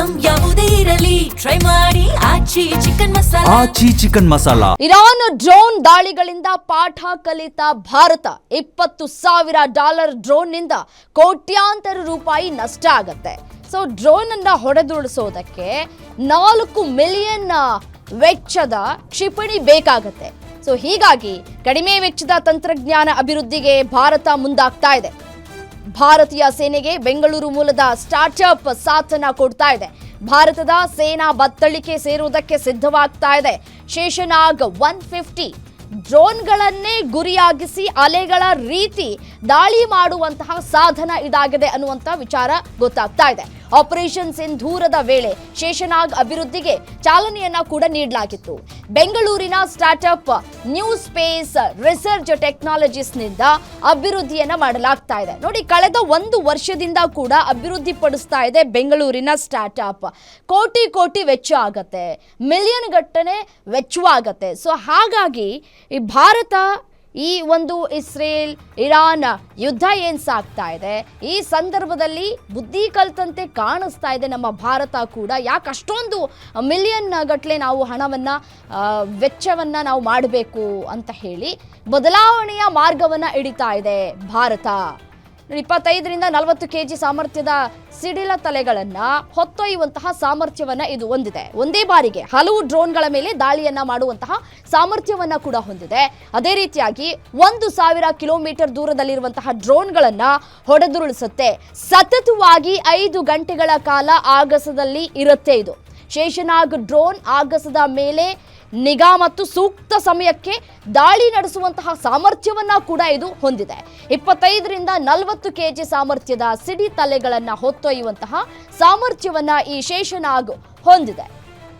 Item ಯಾವುದೇ ಇರಲಿ try ಮಾಡಿ ಆಚಿ ಚಿಕನ್ ಮಸಾಲಾ. ಇರಾನ್ ಡ್ರೋನ್ ದಾಳಿಗಳಿಂದ ಪಾಠ ಕಲಿತ ಭಾರತ. $20,000 ಡ್ರೋನ್ ನಿಂದ ಕೋಟ್ಯಾಂತರ ರೂಪಾಯಿ ನಷ್ಟ ಆಗತ್ತೆ. ಸೊ ಡ್ರೋನ್ ಅನ್ನ ಹೊಡೆದುರುಳಿಸೋದಕ್ಕೆ 4 ಮಿಲಿಯನ್ ವೆಚ್ಚದ ಕ್ಷಿಪಣಿ ಬೇಕಾಗತ್ತೆ. ಸೊ ಹೀಗಾಗಿ ಕಡಿಮೆ ವೆಚ್ಚದ ತಂತ್ರಜ್ಞಾನ ಅಭಿವೃದ್ಧಿಗೆ ಭಾರತ ಮುಂದಾಗ್ತಾ ಇದೆ. ಭಾರತೀಯ ಸೇನೆಗೆ ಬೆಂಗಳೂರು ಮೂಲದ ಸ್ಟಾರ್ಟ್ಅಪ್ ಸಾಥನ್ನ ಕೊಡ್ತಾ ಇದೆ. ಭಾರತದ ಸೇನಾ ಬತ್ತಳಿಕೆ ಸೇರುವುದಕ್ಕೆ ಸಿದ್ಧವಾಗ್ತಾ ಇದೆ. ಶೇಷನಾಗ್ 150 ಡ್ರೋನ್ಗಳನ್ನೇ ಗುರಿಯಾಗಿಸಿ ಅಲೆಗಳ ರೀತಿ ದಾಳಿ ಮಾಡುವಂತಹ ಸಾಧನ ಇದಾಗಿದೆ ಅನ್ನುವಂಥ ವಿಚಾರ ಗೊತ್ತಾಗ್ತಾ ಇದೆ. ಆಪರೇಷನ್ ಸಿಂಧೂರದ ವೇಳೆ ಶೇಷನಾಗ್ ಅಭಿವೃದ್ಧಿಗೆ ಚಾಲನೆಯನ್ನ ಕೂಡ ನೀಡಲಾಗಿತ್ತು. ಬೆಂಗಳೂರಿನ ಸ್ಟಾರ್ಟ್ಅಪ್ ನ್ಯೂ ಸ್ಪೇಸ್ ರಿಸರ್ಚ್ ಟೆಕ್ನಾಲಜೀಸ್ನಿಂದ ಅಭಿವೃದ್ಧಿಯನ್ನ ಮಾಡಲಾಗ್ತಾ ಇದೆ. ನೋಡಿ, ಕಳೆದ 1 ವರ್ಷದಿಂದ ಕೂಡ ಅಭಿವೃದ್ಧಿ ಪಡಿಸ್ತಾ ಇದೆ ಬೆಂಗಳೂರಿನ ಸ್ಟಾರ್ಟ್ಅಪ್. ಕೋಟಿ ವೆಚ್ಚ ಆಗತ್ತೆ, ಮಿಲಿಯನ್ ಗಟ್ಟಲೆ ವೆಚ್ಚವಾಗತ್ತೆ. ಸೊ ಹಾಗಾಗಿ ಈ ಭಾರತ ಈ ಒಂದು ಇಸ್ರೇಲ್ ಇರಾನ್ ಯುದ್ಧ ಏನ್ ಸಾಗ್ತಾ ಇದೆ, ಈ ಸಂದರ್ಭದಲ್ಲಿ ಬುದ್ಧಿ ಕಲ್ತಂತೆ ಕಾಣಿಸ್ತಾ ಇದೆ ನಮ್ಮ ಭಾರತ ಕೂಡ. ಯಾಕೆ ಅಷ್ಟೊಂದು ಮಿಲಿಯನ್ ಗಟ್ಟಲೆ ನಾವು ಹಣವನ್ನ ವೆಚ್ಚವನ್ನ ನಾವು ಮಾಡಬೇಕು ಅಂತ ಹೇಳಿ ಬದಲಾವಣೆಯ ಮಾರ್ಗವನ್ನ ಹಿಡಿತಾ ಇದೆ ಭಾರತ. 25ರಿಂದ 40 kg ಸಾಮರ್ಥ್ಯದ ಸಿಡಿಲ ತಲೆಗಳನ್ನ ಹೊತ್ತೊಯ್ಯುವಂತಹ ಸಾಮರ್ಥ್ಯವನ್ನ ಇದು ಹೊಂದಿದೆ. ಒಂದೇ ಬಾರಿಗೆ ಹಲವು ಡ್ರೋನ್ಗಳ ಮೇಲೆ ದಾಳಿಯನ್ನ ಮಾಡುವಂತಹ ಸಾಮರ್ಥ್ಯವನ್ನ ಕೂಡ ಹೊಂದಿದೆ. ಅದೇ ರೀತಿಯಾಗಿ 1,000 ಕಿಲೋಮೀಟರ್ ದೂರದಲ್ಲಿರುವಂತಹ ಡ್ರೋನ್ಗಳನ್ನ ಹೊಡೆದುರುಳಿಸುತ್ತೆ. ಸತತವಾಗಿ 5 ಗಂಟೆಗಳ ಕಾಲ ಆಗಸದಲ್ಲಿ ಇರುತ್ತೆ. ಇದು ಶೇಷನಾಗ್ ಡ್ರೋನ್ ಆಗಸದ ಮೇಲೆ ನಿಗಾ ಮತ್ತು ಸೂಕ್ತ ಸಮಯಕ್ಕೆ ದಾಳಿ ನಡೆಸುವಂತಹ ಸಾಮರ್ಥ್ಯವನ್ನ ಕೂಡ ಇದು ಹೊಂದಿದೆ. 25ರಿಂದ 40 kg ಸಾಮರ್ಥ್ಯದ ಸಿಡಿ ತಲೆಗಳನ್ನ ಹೊತ್ತೊಯ್ಯುವಂತಹ ಸಾಮರ್ಥ್ಯವನ್ನ ಈ ಶೇಷನಾಗ್ ಹೊಂದಿದೆ.